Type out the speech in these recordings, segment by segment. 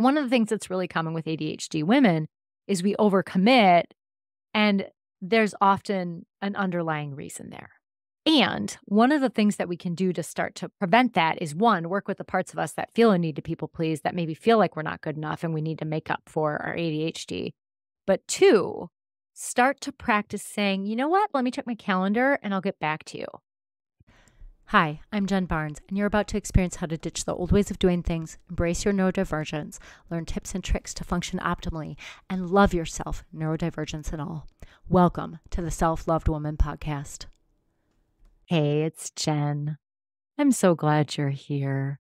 One of the things that's really common with ADHD women is we overcommit, and there's often an underlying reason there. And one of the things that we can do to start to prevent that is one, work with the parts of us that feel a need to people please, that maybe feel like we're not good enough and we need to make up for our ADHD. But two, start to practice saying, you know what, let me check my calendar and I'll get back to you. Hi, I'm Jen Barnes, and you're about to experience how to ditch the old ways of doing things, embrace your neurodivergence, learn tips and tricks to function optimally, and love yourself, neurodivergence and all. Welcome to the Self-Loved Woman podcast. Hey, it's Jen. I'm so glad you're here.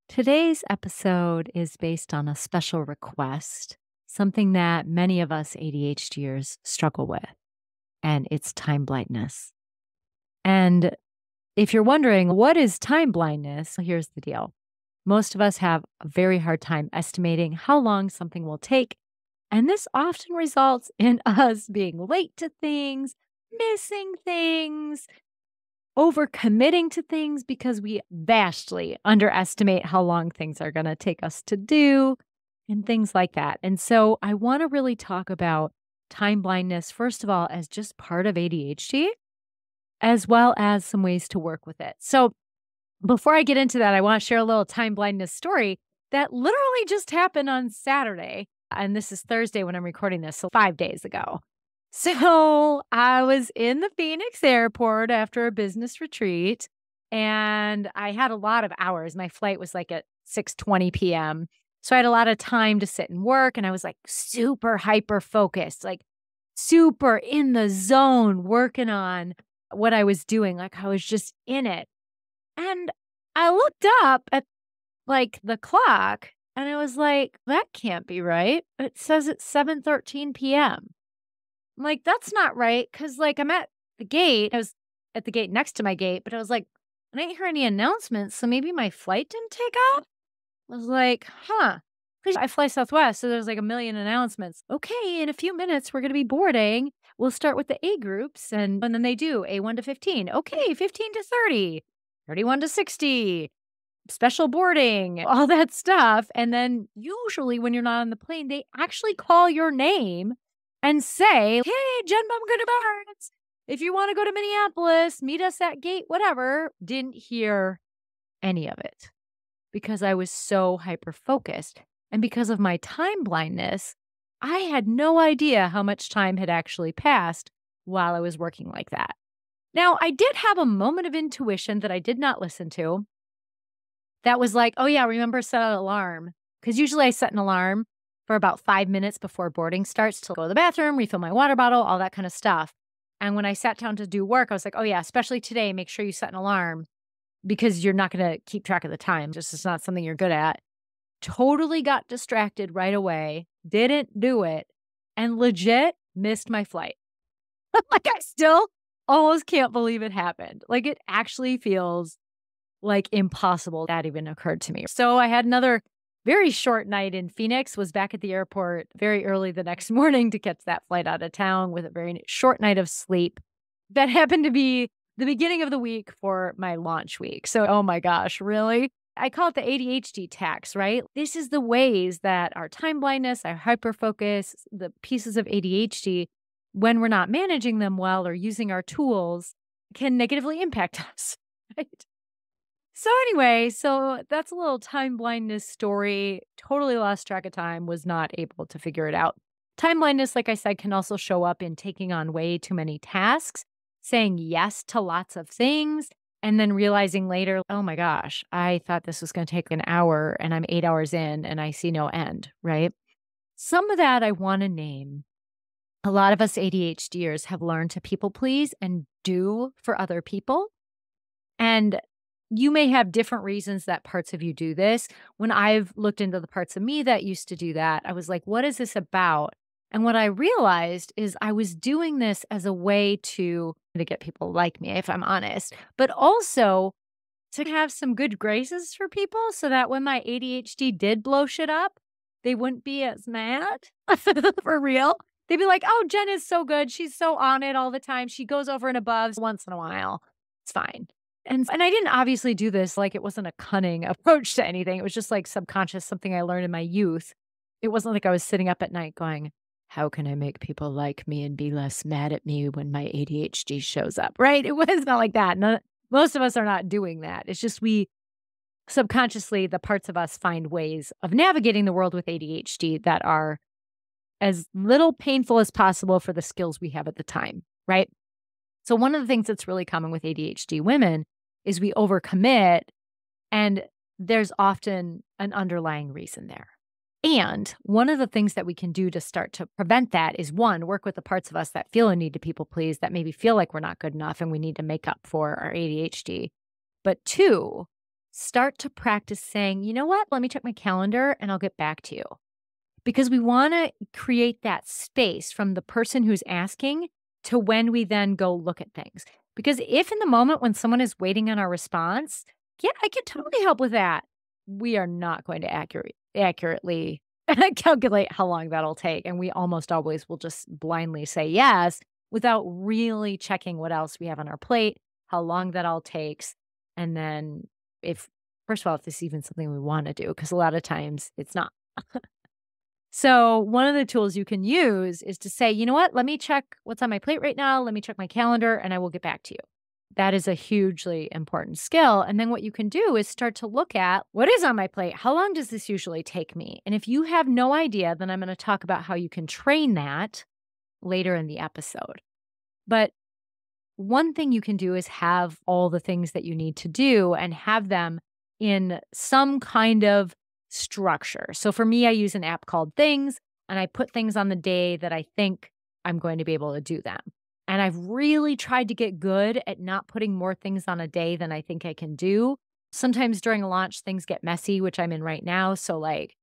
Today's episode is based on a special request, something that many of us ADHDers struggle with, and it's time blindness. And if you're wondering, what is time blindness? Here's the deal. Most of us have a very hard time estimating how long something will take, and this often results in us being late to things, missing things, overcommitting to things because we vastly underestimate how long things are going to take us to do and things like that. And so I want to really talk about time blindness, first of all, as just part of ADHD, as well as some ways to work with it. So before I get into that, I want to share a little time blindness story that literally just happened on Saturday. And this is Thursday when I'm recording this, so 5 days ago. So I was in the Phoenix airport after a business retreat, and I had a lot of hours. My flight was like at 6:20 p.m. So I had a lot of time to sit and work, and I was like super hyper focused, like super in the zone working on what I was doing. Like I was just in it. And I looked up at like the clock and I was like, that can't be right. It says it's 7:13 p.m. I'm like, that's not right. Cause like I'm at the gate. I was at the gate next to my gate, but I was like, I didn't hear any announcements. So maybe my flight didn't take off. I was like, huh. 'Cause I fly Southwest. So there's like a million announcements. Okay. In a few minutes, we're going to be boarding. We'll start with the A groups. And then they do A1 to 15. Okay. 15 to 30, 31 to 60, special boarding, all that stuff. And then usually when you're not on the plane, they actually call your name and say, hey, Jen Barnes, if you want to go to Minneapolis, meet us at gate, whatever. Didn't hear any of it because I was so hyper focused. And because of my time blindness, I had no idea how much time had actually passed while I was working like that. Now, I did have a moment of intuition that I did not listen to. That was like, oh yeah, remember set an alarm. Because usually I set an alarm for about 5 minutes before boarding starts to go to the bathroom, refill my water bottle, all that kind of stuff. And when I sat down to do work, I was like, oh yeah, especially today, make sure you set an alarm because you're not going to keep track of the time. Just it's not something you're good at. Totally got distracted right away, didn't do it, and legit missed my flight. Like I still almost can't believe it happened. Like it actually feels like impossible that even occurred to me. So I had another very short night in Phoenix, was back at the airport very early the next morning to catch that flight out of town with a very short night of sleep. That happened to be the beginning of the week for my launch week. So, oh my gosh, really? I call it the ADHD tax, right? This is the ways that our time blindness, our hyperfocus, the pieces of ADHD, when we're not managing them well or using our tools, can negatively impact us, right? So anyway, so that's a little time blindness story. Totally lost track of time, was not able to figure it out. Time blindness, like I said, can also show up in taking on way too many tasks, saying yes to lots of things, and then realizing later, oh my gosh, I thought this was going to take an hour and I'm 8 hours in and I see no end, right? Some of that I want to name. A lot of us ADHDers have learned to people please and do for other people. And you may have different reasons that parts of you do this. When I've looked into the parts of me that used to do that, I was like, what is this about? And what I realized is I was doing this as a way to get people like me, if I'm honest, but also to have some good graces for people so that when my ADHD did blow shit up, they wouldn't be as mad. For real. They'd be like, oh, Jen is so good. She's so on it all the time. She goes over and above once in a while. It's fine. And I didn't obviously do this, like, it wasn't a cunning approach to anything. It was just, like, subconscious, something I learned in my youth. It wasn't like I was sitting up at night going, "How can I make people like me and be less mad at me when my ADHD shows up?" Right? It was not like that. Most of us are not doing that. It's just we subconsciously, the parts of us find ways of navigating the world with ADHD that are as little painful as possible for the skills we have at the time, right? So one of the things that's really common with ADHD women is we overcommit, and there's often an underlying reason there. And one of the things that we can do to start to prevent that is, one, work with the parts of us that feel a need to people please, that maybe feel like we're not good enough and we need to make up for our ADHD. But two, start to practice saying, you know what, let me check my calendar and I'll get back to you. Because we want to create that space from the person who's asking to when we then go look at things. Because if in the moment when someone is waiting on our response, yeah, I can totally help with that. We are not going to accurately calculate how long that'll take. And we almost always will just blindly say yes without really checking what else we have on our plate, how long that all takes. And then if, first of all, if this is even something we want to do, because a lot of times it's not. So one of the tools you can use is to say, you know what, let me check what's on my plate right now. Let me check my calendar and I will get back to you. That is a hugely important skill. And then what you can do is start to look at what is on my plate. How long does this usually take me? And if you have no idea, then I'm going to talk about how you can train that later in the episode. But one thing you can do is have all the things that you need to do and have them in some kind of structure. So for me, I use an app called Things, and I put things on the day that I think I'm going to be able to do them. And I've really tried to get good at not putting more things on a day than I think I can do. Sometimes during a launch, things get messy, which I'm in right now. So, like,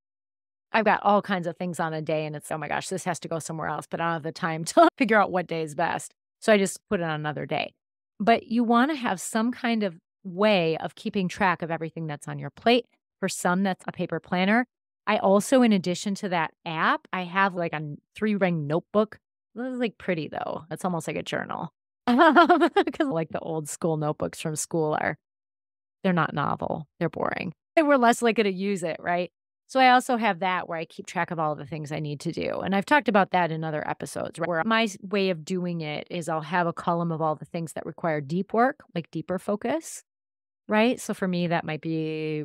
I've got all kinds of things on a day, and it's, oh my gosh, this has to go somewhere else, but I don't have the time to figure out what day is best. So I just put it on another day. But you want to have some kind of way of keeping track of everything that's on your plate. For some, that's a paper planner. I also, in addition to that app, I have like a 3-ring notebook. This is like pretty though. It's almost like a journal. Because like the old school notebooks from school they're not novel. They're boring. And we're less likely to use it, right? So I also have that where I keep track of all the things I need to do. And I've talked about that in other episodes, right? Where my way of doing it is I'll have a column of all the things that require deep work, like deeper focus, right? So for me, that might be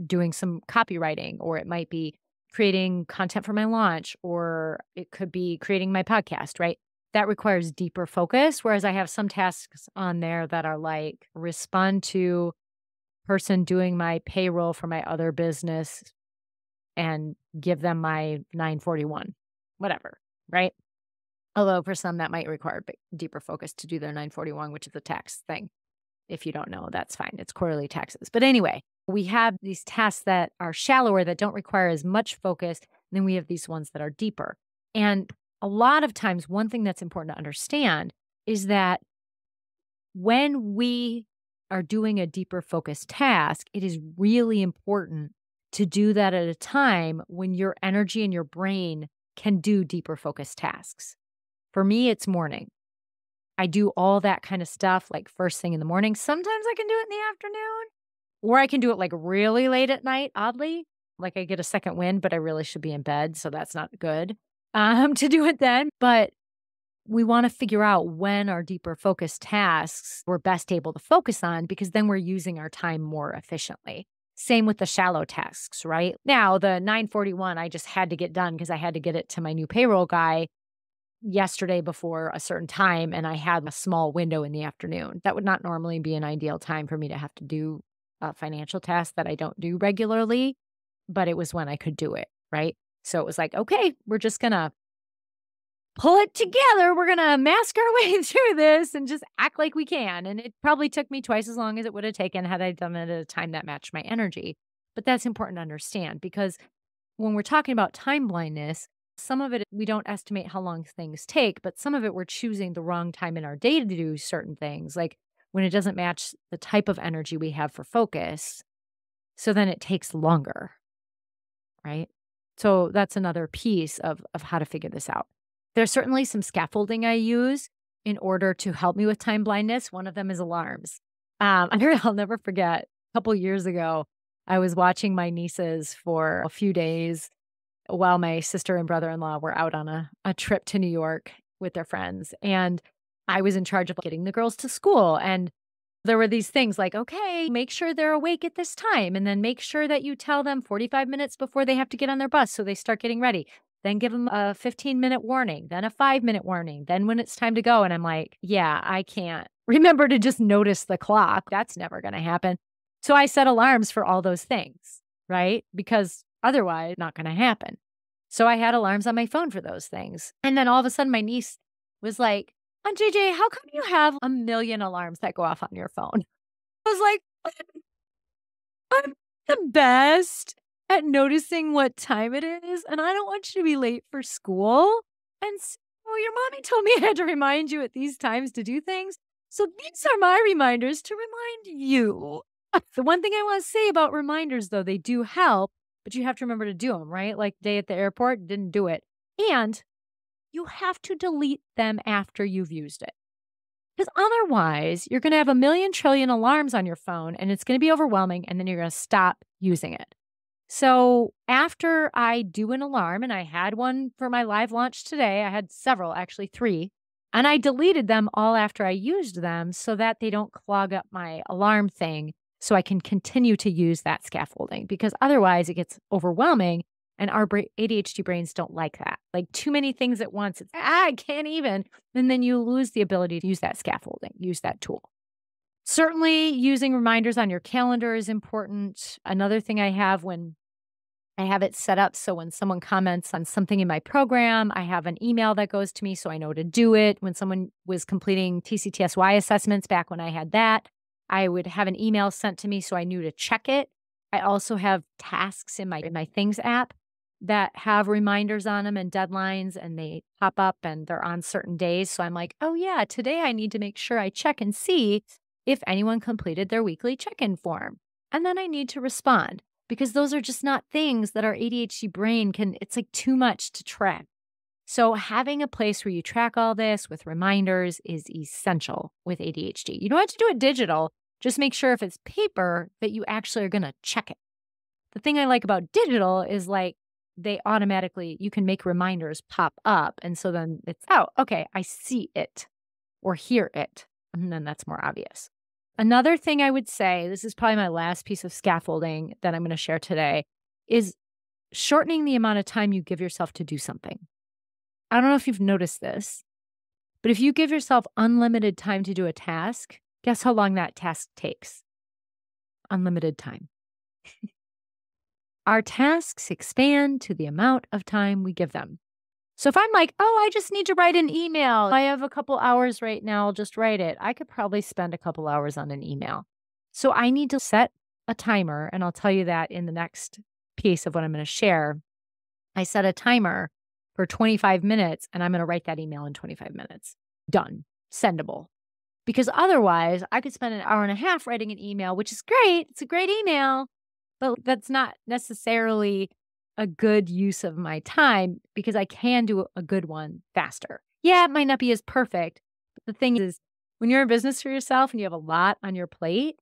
doing some copywriting, or it might be creating content for my launch, or it could be creating my podcast, right? That requires deeper focus. Whereas I have some tasks on there that are like respond to person doing my payroll for my other business and give them my 941, whatever, right? Although for some that might require deeper focus to do their 941, which is a tax thing. If you don't know, that's fine. It's quarterly taxes. But anyway, we have these tasks that are shallower, that don't require as much focus. And then we have these ones that are deeper. And a lot of times, one thing that's important to understand is that when we are doing a deeper focus task, it is really important to do that at a time when your energy and your brain can do deeper focus tasks. For me, it's morning. I do all that kind of stuff like first thing in the morning. Sometimes I can do it in the afternoon, or I can do it like really late at night, oddly. Like I get a second wind, but I really should be in bed, so that's not good to do it then. But we want to figure out when our deeper focus tasks we're best able to focus on, because then we're using our time more efficiently. Same with the shallow tasks, right? Now, the 941, I just had to get done because I had to get it to my new payroll guy yesterday before a certain time, and I had a small window in the afternoon. That would not normally be an ideal time for me to have to do a financial task that I don't do regularly, but it was when I could do it, right? So it was like, okay, we're just going to pull it together. We're going to mask our way through this and just act like we can. And it probably took me twice as long as it would have taken had I done it at a time that matched my energy. But that's important to understand, because when we're talking about time blindness, some of it we don't estimate how long things take, but some of it we're choosing the wrong time in our day to do certain things, like when it doesn't match the type of energy we have for focus. So then it takes longer, right? So that's another piece of how to figure this out. There's certainly some scaffolding I use in order to help me with time blindness. One of them is alarms. I'll never forget, a couple years ago, I was watching my nieces for a few days while my sister and brother-in-law were out on a trip to New York with their friends, and I was in charge of getting the girls to school, and there were these things like, "Okay, make sure they're awake at this time, and then make sure that you tell them 45 minutes before they have to get on their bus so they start getting ready. Then give them a 15-minute warning, then a 5-minute warning, then when it's time to go," and I'm like, "Yeah, I can't remember to just notice the clock. That's never gonna happen." So I set alarms for all those things, right? Because otherwise, not gonna happen. So I had alarms on my phone for those things. And then all of a sudden, my niece was like, Aunt JJ, how come you have a million alarms that go off on your phone? I was like, I'm the best at noticing what time it is, and I don't want you to be late for school. And so your mommy told me I had to remind you at these times to do things. So these are my reminders to remind you. The one thing I want to say about reminders, though, they do help, but you have to remember to do them, right? Like day at the airport, didn't do it. And you have to delete them after you've used it. Because otherwise, you're going to have a million trillion alarms on your phone and it's going to be overwhelming and then you're going to stop using it. So after I do an alarm, and I had one for my live launch today, I had several, actually 3, and I deleted them all after I used them so that they don't clog up my alarm thing so I can continue to use that scaffolding because otherwise it gets overwhelming and our ADHD brains don't like that. Like too many things at once, it's, I can't even. And then you lose the ability to use that scaffolding, use that tool. Certainly using reminders on your calendar is important. Another thing I have when I have it set up so when someone comments on something in my program, I have an email that goes to me so I know to do it. When someone was completing TCTSY assessments back when I had that, I would have an email sent to me so I knew to check it. I also have tasks in my Things app that have reminders on them and deadlines, and they pop up and they're on certain days. So I'm like, oh yeah, today I need to make sure I check and see if anyone completed their weekly check-in form. And then I need to respond because those are just not things that our ADHD brain it's like too much to track. So having a place where you track all this with reminders is essential with ADHD. You don't have to do it digital. Just make sure if it's paper that you actually are going to check it. The thing I like about digital is like they automatically, you can make reminders pop up. And so then it's, oh, okay, I see it or hear it. And then that's more obvious. Another thing I would say, this is probably my last piece of scaffolding that I'm going to share today, is shortening the amount of time you give yourself to do something. I don't know if you've noticed this, but if you give yourself unlimited time to do a task, guess how long that task takes? Unlimited time. Our tasks expand to the amount of time we give them. So if I'm like, oh, I just need to write an email. I have a couple hours right now. I'll just write it. I could probably spend a couple hours on an email. So I need to set a timer, and I'll tell you that in the next piece of what I'm going to share. I set a timer for 25 minutes, and I'm going to write that email in 25 minutes. Done. Sendable. Because otherwise, I could spend an hour and a half writing an email, which is great. It's a great email, but that's not necessarily a good use of my time because I can do a good one faster. Yeah, it might not be as perfect, but the thing is, when you're in business for yourself and you have a lot on your plate,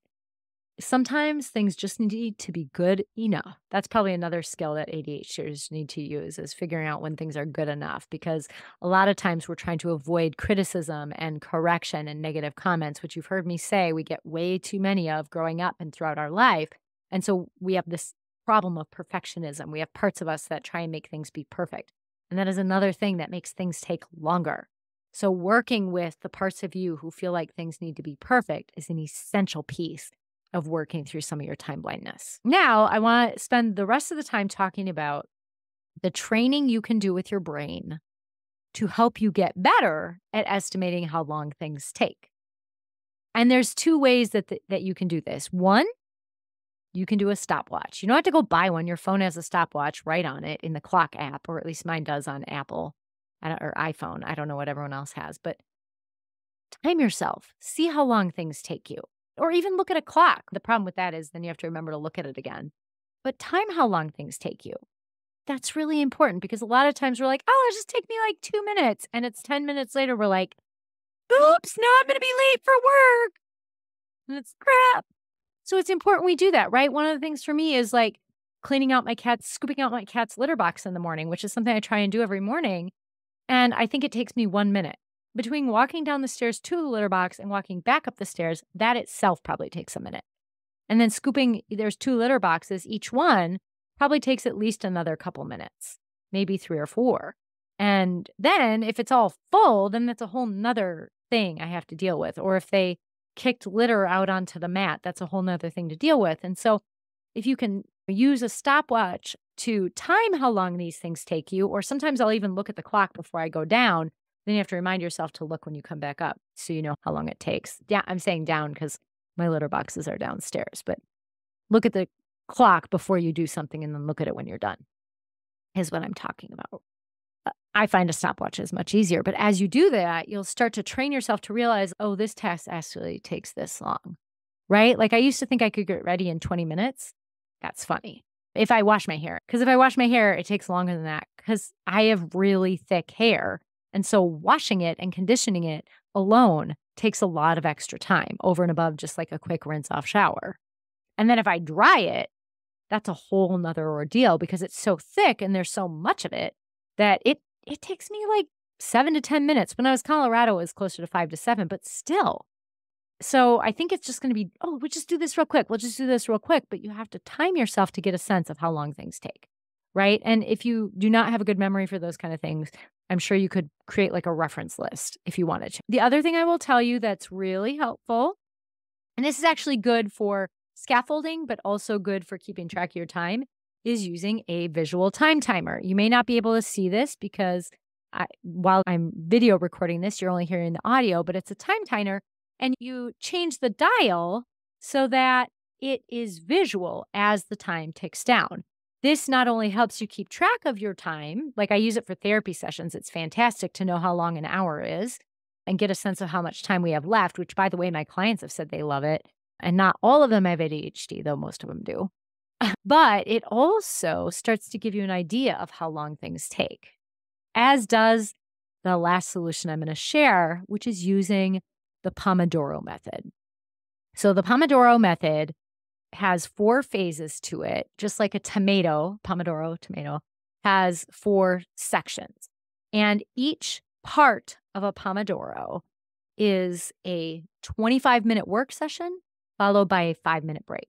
sometimes things just need to be good enough. That's probably another skill that ADHDers need to use is figuring out when things are good enough, because a lot of times we're trying to avoid criticism and correction and negative comments, which you've heard me say we get way too many of growing up and throughout our life. And so we have this problem of perfectionism. We have parts of us that try and make things be perfect. And that is another thing that makes things take longer. So working with the parts of you who feel like things need to be perfect is an essential piece of working through some of your time blindness. Now, I want to spend the rest of the time talking about the training you can do with your brain to help you get better at estimating how long things take. And there's 2 ways that you can do this. One, you can do a stopwatch. You don't have to go buy one. Your phone has a stopwatch right on it in the clock app, or at least mine does on Apple or iPhone. I don't know what everyone else has, but time yourself. See how long things take you. Or even look at a clock. The problem with that is then you have to remember to look at it again. But time how long things take you. That's really important because a lot of times we're like, oh, it'll just take me like 2 minutes. And it's 10 minutes later, we're like, oops, now I'm going to be late for work. And it's crap. So it's important we do that, right? One of the things for me is like cleaning out scooping out my cat's litter box in the morning, which is something I try and do every morning. And I think it takes me 1 minute. Between walking down the stairs to the litter box and walking back up the stairs, that itself probably takes a minute. And then there's 2 litter boxes. Each one probably takes at least another couple minutes, maybe 3 or 4. And then if it's all full, then that's a whole nother thing I have to deal with. Or if they kicked litter out onto the mat, that's a whole nother thing to deal with. And so if you can use a stopwatch to time how long these things take you, or sometimes I'll even look at the clock before I go down, then you have to remind yourself to look when you come back up so you know how long it takes. Yeah, I'm saying down because my litter boxes are downstairs, but look at the clock before you do something and then look at it when you're done is what I'm talking about. I find a stopwatch is much easier, but as you do that, you'll start to train yourself to realize, oh, this task actually takes this long, right? Like I used to think I could get ready in 20 minutes. That's funny. If I wash my hair, because if I wash my hair, it takes longer than that because I have really thick hair. And so washing it and conditioning it alone takes a lot of extra time over and above just like a quick rinse off shower. And then if I dry it, that's a whole nother ordeal because it's so thick and there's so much of it that it takes me like 7 to 10 minutes. When I was in Colorado, it was closer to 5 to 7, but still. So I think it's just going to be, oh, we'll just do this real quick. We'll just do this real quick. But you have to time yourself to get a sense of how long things take, right? And if you do not have a good memory for those kind of things, I'm sure you could create like a reference list if you wanted to. The other thing I will tell you that's really helpful, and this is actually good for scaffolding, but also good for keeping track of your time, is using a visual time timer. You may not be able to see this because while I'm video recording this, you're only hearing the audio, but it's a time timer. And you change the dial so that it is visual as the time ticks down. This not only helps you keep track of your time, like I use it for therapy sessions. It's fantastic to know how long an hour is and get a sense of how much time we have left, which, by the way, my clients have said they love it. And not all of them have ADHD, though most of them do. But it also starts to give you an idea of how long things take, as does the last solution I'm going to share, which is using the Pomodoro method. So the Pomodoro method has 4 phases to it, just like a Pomodoro tomato, has 4 sections. And each part of a Pomodoro is a 25-minute work session followed by a 5-minute break.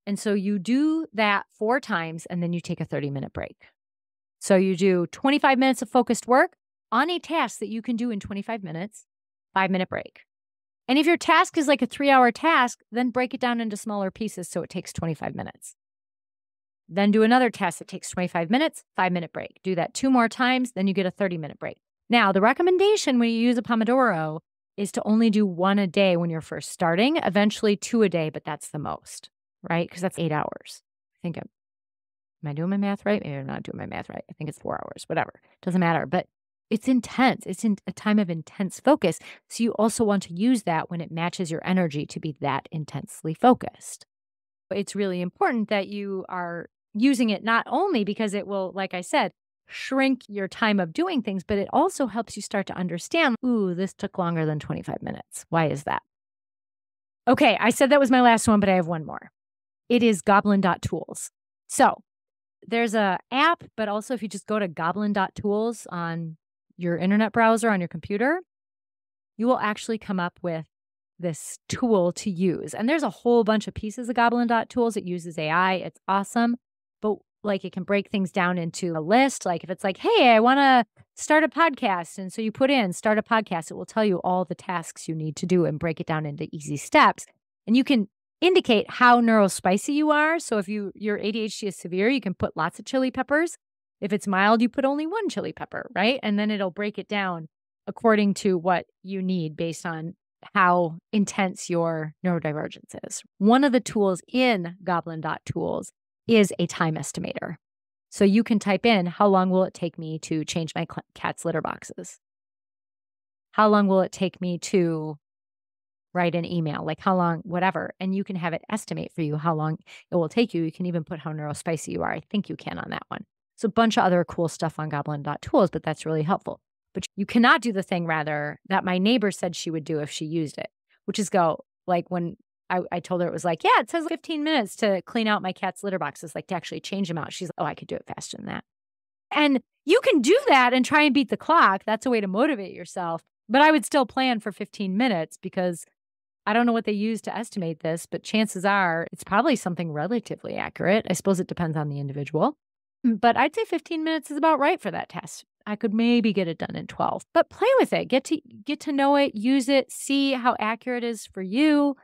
And so you do that 4 times and then you take a 30-minute break. So you do 25 minutes of focused work on a task that you can do in 25 minutes, 5-minute break. And if your task is like a 3-hour task, then break it down into smaller pieces so it takes 25 minutes. Then do another task that takes 25 minutes, 5-minute break. Do that 2 more times, then you get a 30-minute break. Now, the recommendation when you use a Pomodoro is to only do 1 a day when you're first starting, eventually 2 a day, but that's the most, right? Because that's 8 hours. Am I doing my math right? Maybe I'm not doing my math right. I think it's 4 hours, whatever. Doesn't matter. But it's intense. It's in a time of intense focus. So you also want to use that when it matches your energy to be that intensely focused. It's really important that you are using it not only because it will, like I said, shrink your time of doing things, but it also helps you start to understand, ooh, this took longer than 25 minutes. Why is that? Okay, I said that was my last one, but I have one more. It is goblin.tools. So there's a app, but also if you just go to goblin.tools on your internet browser on your computer, you will actually come up with this tool to use. And there's a whole bunch of pieces of goblin.tools. It uses AI. It's awesome. But like it can break things down into a list. Like if it's like, hey, I want to start a podcast. And so you put in start a podcast, it will tell you all the tasks you need to do and break it down into easy steps. And you can indicate how neurospicy you are. So if your ADHD is severe, you can put lots of chili peppers. If it's mild, you put only 1 chili pepper, right? And then it'll break it down according to what you need based on how intense your neurodivergence is. One of the tools in goblin.tools is a time estimator. So you can type in, how long will it take me to change my cat's litter boxes? How long will it take me to write an email? Like how long, whatever. And you can have it estimate for you how long it will take you. You can even put how neurospicy you are. I think you can on that one. So a bunch of other cool stuff on goblin.tools, but that's really helpful. But you cannot do the thing, rather, that my neighbor said she would do if she used it, which is go, Like when I told her, it was like, yeah, it says 15 minutes to clean out my cat's litter boxes, like to actually change them out. She's like, oh, I could do it faster than that. And you can do that and try and beat the clock. That's a way to motivate yourself. But I would still plan for 15 minutes because I don't know what they use to estimate this, but chances are it's probably something relatively accurate. I suppose it depends on the individual. But I'd say 15 minutes is about right for that test. I could maybe get it done in 12. But play with it. Get to know it, use it, see how accurate it is for you.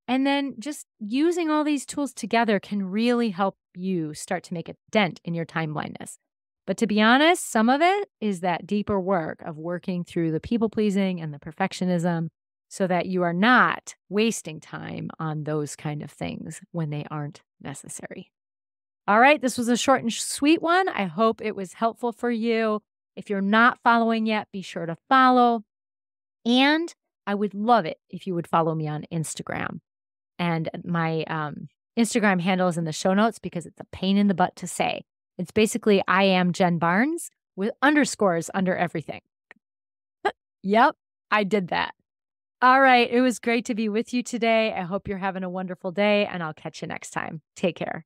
And then just using all these tools together can really help you start to make a dent in your time blindness. But to be honest, some of it is that deeper work of working through the people pleasing and the perfectionism so that you are not wasting time on those kind of things when they aren't necessary. All right, this was a short and sweet one. I hope it was helpful for you. If you're not following yet, be sure to follow. And I would love it if you would follow me on Instagram. And my Instagram handle is in the show notes because it's a pain in the butt to say. It's basically I am Jen Barnes with underscores under everything. Yep, I did that. All right, it was great to be with you today. I hope you're having a wonderful day, and I'll catch you next time. Take care.